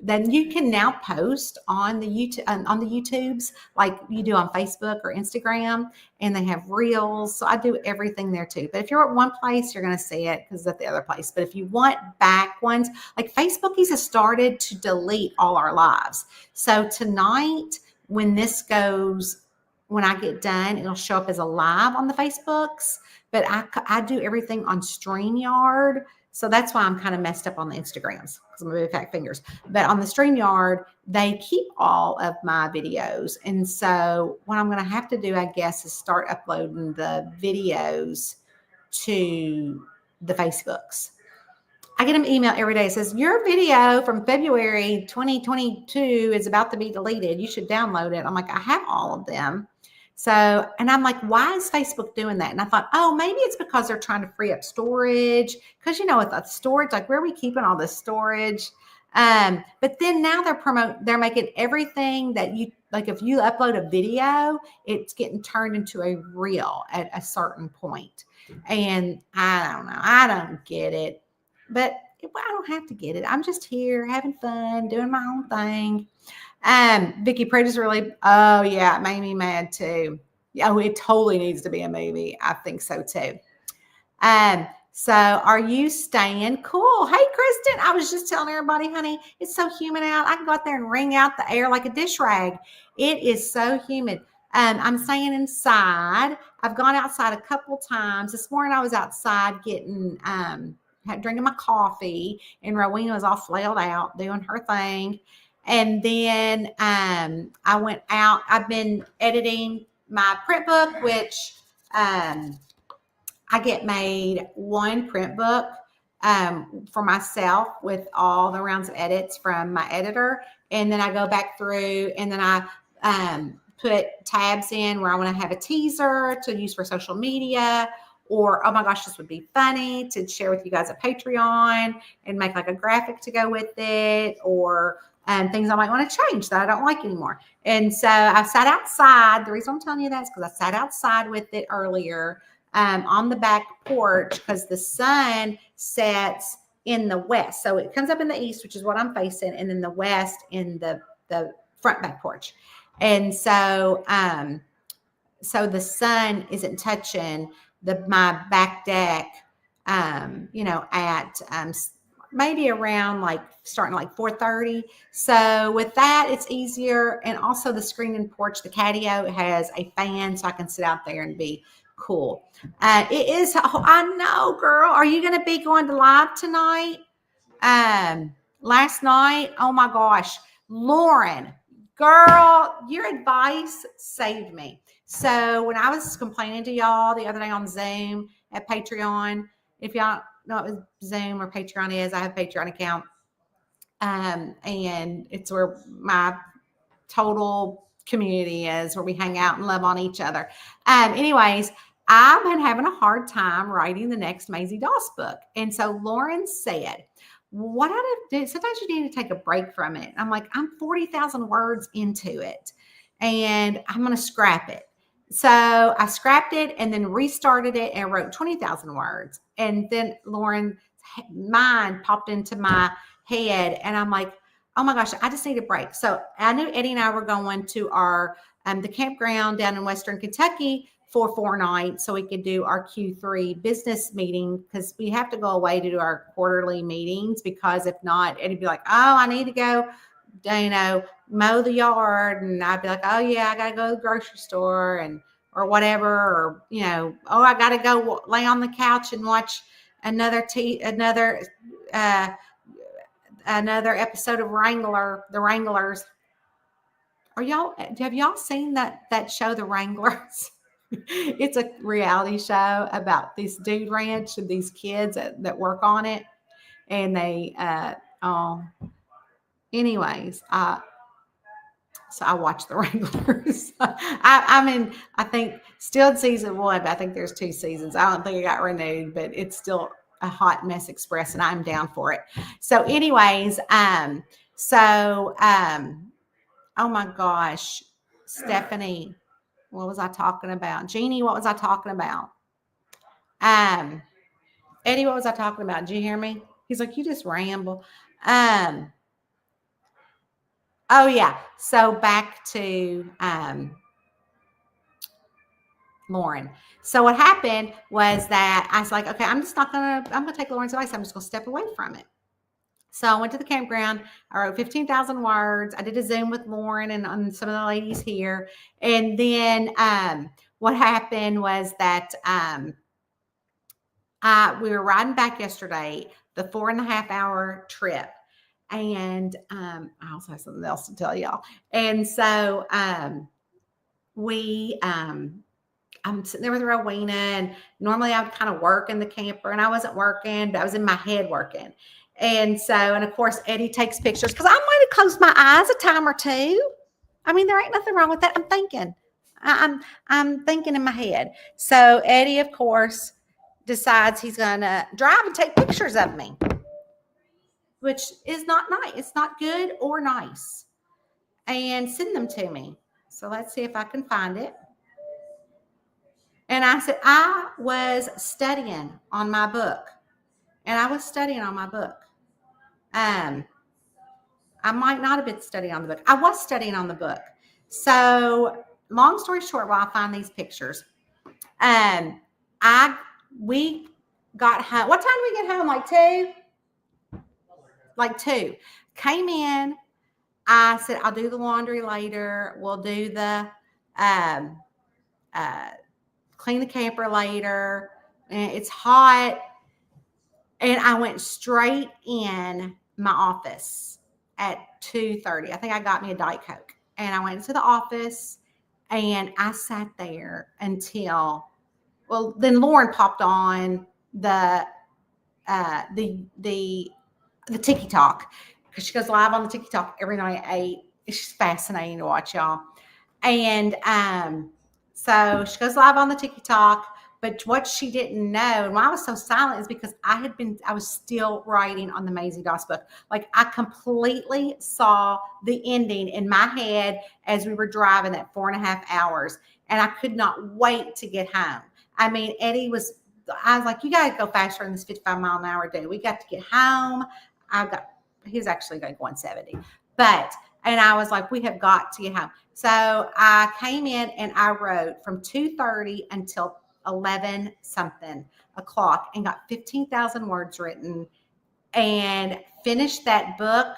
then you can now post on the YouTubes like you do on Facebook or Instagram, and they have reels. So I do everything there too. But if you're at one place, you're going to see it because it's at the other place. But if you want back ones, like Facebookies has started to delete all our lives. So tonight, when I get done, it'll show up as a live on the Facebooks. But I do everything on StreamYard. So that's why I'm kind of messed up on the Instagrams because I'm a big fat fingers. But on the StreamYard, they keep all of my videos. And so what I'm going to have to do, I guess, is start uploading the videos to the Facebooks. I get an email every day. It says, your video from February 2022 is about to be deleted. You should download it. I'm like, I have all of them. So, and I'm like, why is Facebook doing that? And I thought, oh, maybe it's because they're trying to free up storage. Because, with the storage, like where are we keeping all this storage? But then now they're making everything that you, like if you upload a video, it's getting turned into a reel at a certain point. And I don't know. I don't get it. But I don't have to get it. I'm just here having fun, doing my own thing. Vicky Prentice really, oh yeah, it made me mad too. Oh, it totally needs to be a movie. I think so too. So are you staying cool? Hey, Kristen, I was just telling everybody, honey, it's so humid out. I can go out there and wring out the air like a dish rag. It is so humid. I'm staying inside. I've gone outside a couple times. This morning I was outside getting, drinking my coffee, and Rowena was all flailed out doing her thing. And then I went out. I've been editing my print book, which I get made one print book for myself with all the rounds of edits from my editor. And then I go back through and then I put tabs in where I want to have a teaser to use for social media, or, oh my gosh, this would be funny to share with you guys a Patreon and make like a graphic to go with it, or things I might want to change that I don't like anymore. And so I sat outside. The reason I'm telling you that is because I sat outside with it earlier on the back porch, because the sun sets in the west. So it comes up in the east, which is what I'm facing, and then the west in the front back porch. And so, so the sun isn't touching my back deck, at maybe around like starting like 4:30. So with that, it's easier. And also the screen and porch, the patio has a fan, so I can sit out there and be cool. It is, I know, girl. Are you going to be going to live tonight? Last night, oh my gosh, Lauren, girl, your advice saved me. So when I was complaining to y'all the other day on Zoom at Patreon, if y'all know what Zoom or Patreon is, I have a Patreon account. And it's where my total community is, where we hang out and love on each other. Anyways, I've been having a hard time writing the next Maisie Doss book. And so Lauren said, what I do, sometimes you need to take a break from it. I'm like, I'm 40,000 words into it and I'm going to scrap it. So I scrapped it and then restarted it and wrote 20,000 words. And then Lauren's mind popped into my head and I'm like, oh my gosh, I just need a break. So I knew Eddie and I were going to our, the campground down in Western Kentucky for 4 nights so we could do our Q3 business meeting, because we have to go away to do our quarterly meetings, because if not, Eddie'd be like, oh, I need to go, mow the yard. And I'd be like, oh yeah, I got to go to the grocery store or whatever. Or, oh, I got to go lay on the couch and watch another episode of The Wranglers. Have y'all seen that show, The Wranglers? It's a reality show about this dude ranch and these kids that work on it. And they, anyways, so I watched The Wranglers. I think still in season 1, but I think there's 2 seasons. I don't think it got renewed, but it's still a hot mess express and I'm down for it. So anyways, oh my gosh, Stephanie, what was I talking about? Jeannie, what was I talking about? Eddie, what was I talking about? Did you hear me? He's like, you just ramble. Oh yeah. So back to Lauren. So what happened was that I was like, okay, I'm gonna take Lauren's advice. I'm just gonna step away from it. So I went to the campground. I wrote 15,000 words. I did a Zoom with Lauren and some of the ladies here. And then what happened was that we were riding back yesterday, the 4.5-hour trip. And I also have something else to tell y'all. And so I'm sitting there with Rowena, and normally I would kind of work in the camper, and I wasn't working, but I was in my head working. And so, and of course, Eddie takes pictures, because I might have closed my eyes a time or two. I mean, there ain't nothing wrong with that. I'm thinking. I'm thinking in my head. So Eddie, of course, decides he's going to drive and take pictures of me, which is not nice. It's not good or nice. And send them to me. So let's see if I can find it. And I said, I was studying on my book. I might not have been studying on the book. I was studying on the book. So long story short, while I find these pictures, we got home. What time did we get home? Like 2. Came in. I said, I'll do the laundry later. We'll do the clean the camper later. And it's hot. And I went straight in my office at 2:30. I think I got me a Diet Coke. And I went into the office and I sat there until, well, then Lauren popped on the Tiki Talk, because she goes live on the Tiki Talk every night at 8. It's fascinating to watch, y'all. And so she goes live on the Tiki Talk But what she didn't know, and why I was so silent, is because I was still writing on the Maisie Doss book. Like, I completely saw the ending in my head as we were driving that 4.5 hours. And I could not wait to get home. I mean, I was like, you got to go faster than this 55-mile-an-hour day. We got to get home. He was actually like 170. And I was like, we have got to get home. So I came in and I wrote from 2:30 until 11 something o'clock and got 15,000 words written and finished that book.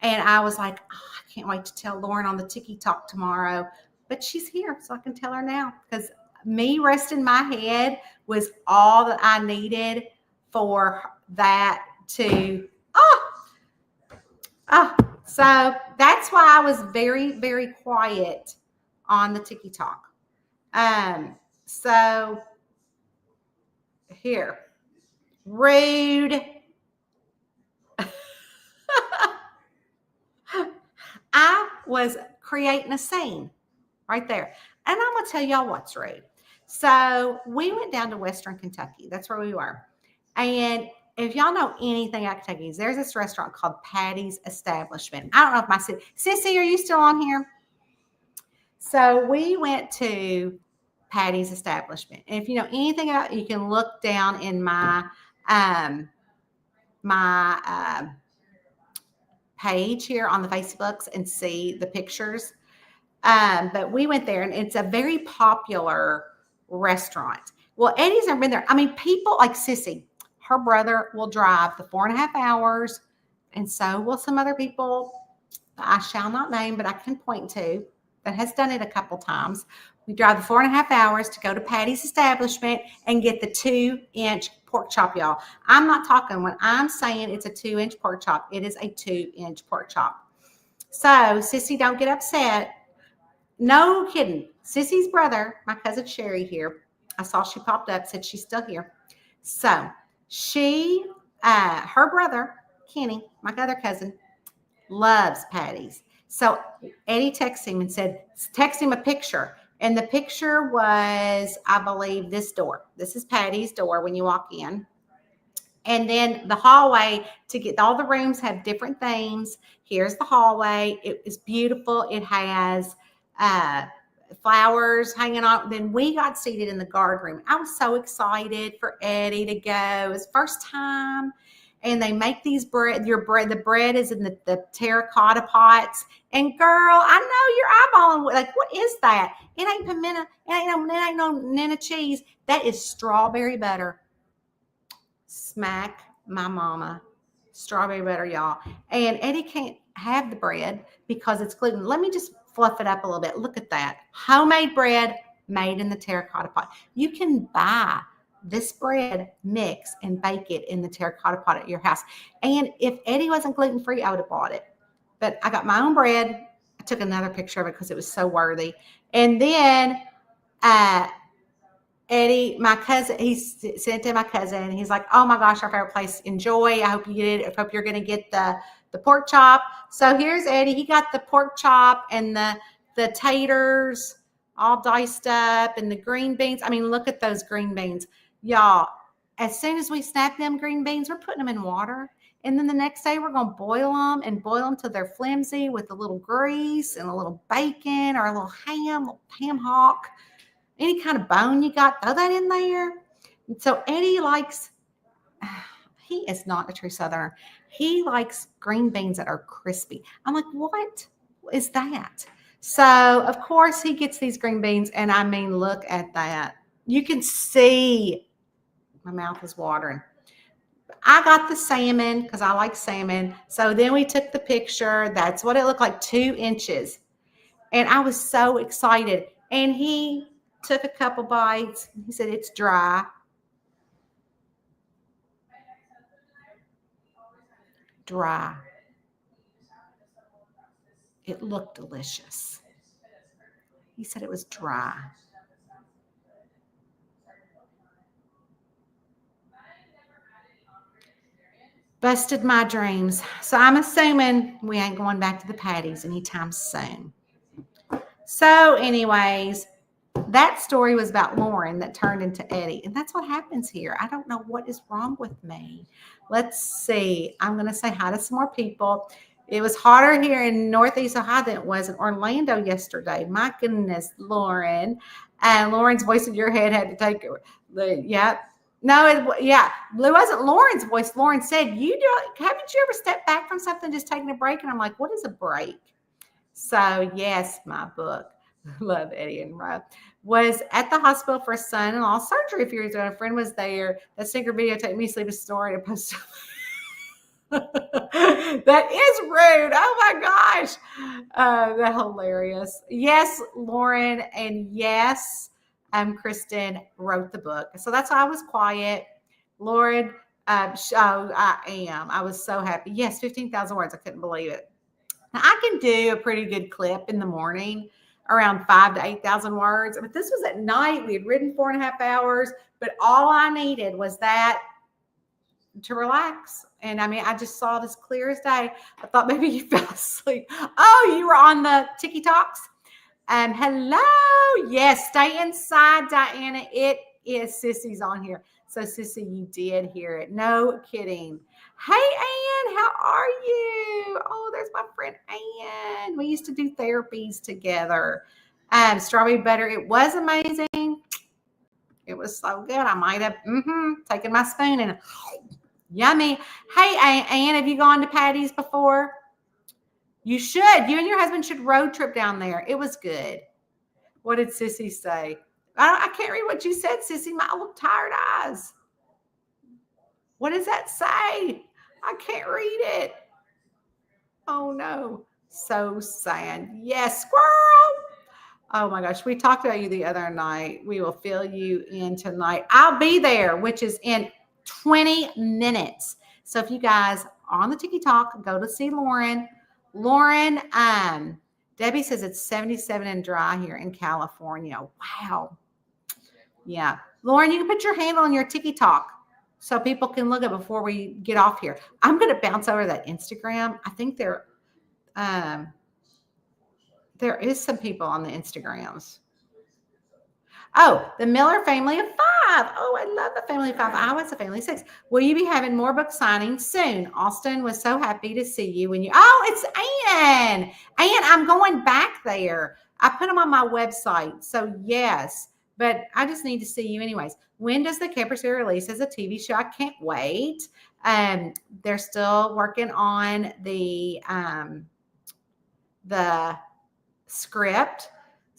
And I was like, oh, I can't wait to tell Lauren on the Tiki Talk tomorrow. But she's here, so I can tell her now, because me resting my head was all that I needed for that to, so that's why I was very, very quiet on the Tiki Talk. So here, rude. I was creating a scene right there. And I'm going to tell y'all what's rude. So we went down to Western Kentucky. That's where we were. And if y'all know anything about Kentucky, there's this restaurant called Patty's Establishment. I don't know if my Sissy, are you still on here? So we went to Patty's Establishment. And if you know anything about it, you can look down in my page here on the Facebooks and see the pictures. But we went there, and it's a very popular restaurant. Well, Eddie's never been there. I mean, people like Sissy, her brother will drive the 4.5 hours, and so will some other people I shall not name, but I can point to, that has done it a couple times. We drive the 4.5 hours to go to Patty's Establishment and get the 2-inch pork chop, y'all. I'm not talking, when I'm saying it's a 2-inch pork chop, it is a 2-inch pork chop. So, Sissy, don't get upset. No kidding. Sissy's brother, my cousin Sherry here, I saw she popped up, said she's still here. So, her brother, Kenny, my other cousin, loves Patty's. So Eddie texted him and said, text him a picture. And the picture was, I believe, this door. This is Patty's door when you walk in. And then the hallway, to get, all the rooms have different themes. Here's the hallway. It is beautiful. It has flowers hanging on. Then we got seated in the guard room. I was so excited for Eddie to go. It was first time. And they make these bread. The bread is in the terracotta pots. And girl, I know you're eyeballing. Like, what is that? It ain't pimento. It ain't no Nana cheese. That is strawberry butter. Smack my mama. Strawberry butter, y'all. And Eddie can't have the bread because it's gluten. Let me just fluff it up a little bit. Look at that. Homemade bread made in the terracotta pot. You can buy this bread mix and bake it in the terracotta pot at your house. And if Eddie wasn't gluten-free, I would have bought it. But I got my own bread. I took another picture of it because it was so worthy. And then Eddie, my cousin, he sent to my cousin. He's like, oh my gosh, our favorite place. Enjoy. I hope you get it. I hope you're going to get the pork chop. So here's Eddie. He got the pork chop and the taters all diced up and the green beans. I mean, look at those green beans. Y'all, as soon as we snap them green beans, we're putting them in water. And then the next day, we're going to boil them till they're flimsy with a little grease and a little bacon or a little ham hock. Any kind of bone you got, throw that in there. And so Eddie likes, he is not a true Southerner. He likes green beans that are crispy. I'm like, what is that? So, of course, he gets these green beans. And I mean, look at that. You can see my mouth is watering. I got the salmon because I like salmon. So then we took the picture. That's what it looked like, 2 inches. And I was so excited. And he took a couple bites. He said, it's dry. Dry. It looked delicious. He said it was dry. Busted my dreams. So I'm assuming we ain't going back to the Patties anytime soon. So anyways, that story was about Lauren that turned into Eddie. And that's what happens here. I don't know what is wrong with me. Let's see. I'm going to say hi to some more people. It was hotter here in Northeast Ohio than it was in Orlando yesterday. My goodness, Lauren. And Lauren's voice in your head had to take it. Yeah. No, it wasn't Lauren's voice. Lauren said, haven't you ever stepped back from something, just taking a break? And I'm like, what is a break? So yes, my book, love Eddie and Rob, was at the hospital for son-in-law surgery a few years ago. A friend was there. That stinker videotaped me sleeping story to post. That is rude. Oh my gosh. That's hilarious. Yes, Lauren, and yes, Kristen wrote the book. So that's why I was quiet. Lauren, I am. I was so happy. Yes, 15,000 words. I couldn't believe it. Now, I can do a pretty good clip in the morning, around 5,000 to 8,000 words. But this was at night. We had ridden 4.5 hours, but all I needed was that to relax. And I mean, I just saw it as clear as day. I thought maybe you fell asleep. Oh, you were on the TikToks? Hello. Yes, stay inside, Diana. It is Sissy's on here. So, Sissy, you did hear it. No kidding. Hey, Ann, how are you? Oh, there's my friend Ann. We used to do therapies together. Strawberry butter. It was amazing. It was so good. I might have taken my spoon and yummy. Hey, Ann, have you gone to Patty's before? You should. You and your husband should road trip down there. It was good. What did Sissy say? I can't read what you said, Sissy. My old tired eyes. What does that say? I can't read it. Oh, no. So sad. Yes, squirrel. Oh, my gosh. We talked about you the other night. We will fill you in tonight. I'll be there, which is in 20 minutes. So if you guys are on the TikTok, go to see Lauren. Lauren, Debbie says it's 77 and dry here in California. Wow. Yeah. Lauren, you can put your handle on your TikTok so people can look at before we get off here. I'm going to bounce over that Instagram. I think there is some people on the Instagrams. Oh, the Miller family of 5. Oh, I love the family of 5. I was a family of 6. Will you be having more book signings soon? Austin was so happy to see you when you. Oh, it's Ann. Ann, I'm going back there. I put them on my website. So yes, but I just need to see you anyways. When does the Camper Series release as a TV show? I can't wait. They're still working on the script.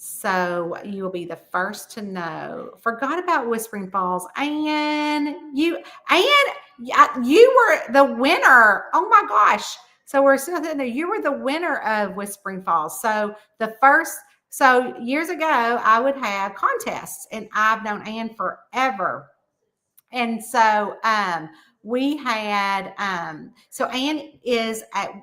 So you will be the first to know. Forgot about Whispering Falls. Ann, you were the winner. Oh my gosh. So we're sitting there. You were the winner of Whispering Falls. So years ago, I would have contests, and I've known Ann forever. And so we had, so Ann is I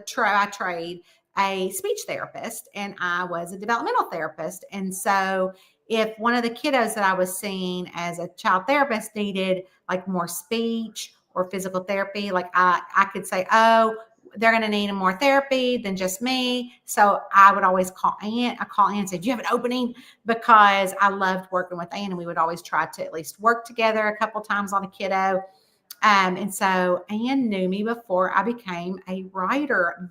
trade a speech therapist, and I was a developmental therapist. And so if one of the kiddos that I was seeing as a child therapist needed like more speech or physical therapy, like I could say, oh, they're going to need more therapy than just me. So I would always call Ann. I call Ann and say, do you have an opening? Because I loved working with Ann, and we would always try to at least work together a couple times on a kiddo. And so Ann knew me before I became a writer.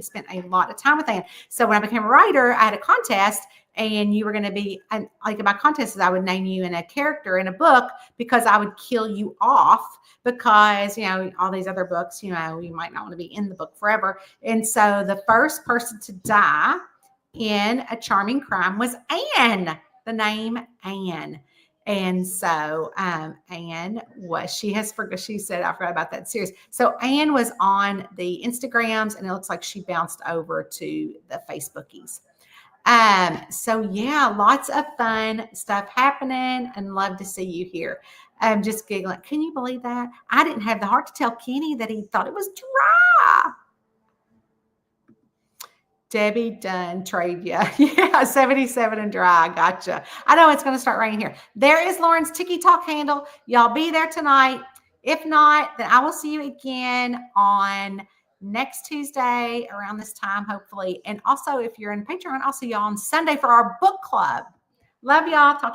Spent a lot of time with Ann. So when I became a writer, I had a contest, and you were going to be, and like my contest is I would name you in a character in a book, because I would kill you off, because, all these other books, you might not want to be in the book forever. And so the first person to die in A Charming Crime was Ann, the name Ann. And so Ann she said, I forgot about that series. So Ann was on the Instagrams, and it looks like she bounced over to the Facebookies. So yeah, lots of fun stuff happening, and love to see you here. I'm just giggling. Can you believe that? I didn't have the heart to tell Kenny that he thought it was dry. Debbie Dunn trade you. Yeah, 77 and dry. Gotcha. I know it's going to start raining here. There is Lauren's TikTok handle. Y'all be there tonight. If not, then I will see you again on next Tuesday around this time, hopefully. And also, if you're in Patreon, I'll see y'all on Sunday for our book club. Love y'all. Talk to